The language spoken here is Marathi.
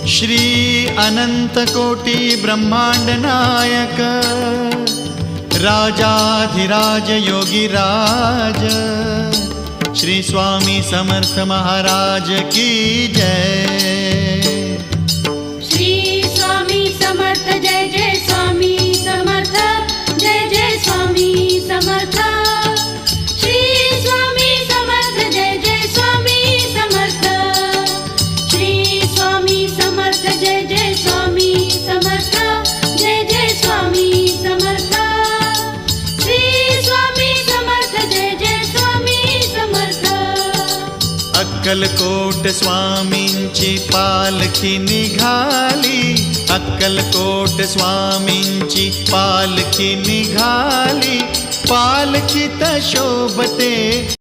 श्री अनंत कोटी ब्रह्मांड नायक राजाधिराज योगीराज श्री स्वामी समर्थ महाराज की जय। श्री स्वामी समर्थ जय जय स्वामी समर्थ जय जय स्वामी समर्थ। श्री स्वामी समर्थ जय जय स्वामी समर्थ। श्री स्वामी समर्थ जय जय स्वामी समर्थ जय जय स्वामी समर्थ। श्री स्वामी समर्थ जय जय स्वामी समर्थ। अक्कलकोट स्वामींची पालखी निघाली, अक्कलकोट स्वामींची पालखी निघाली, पालखीत शोभते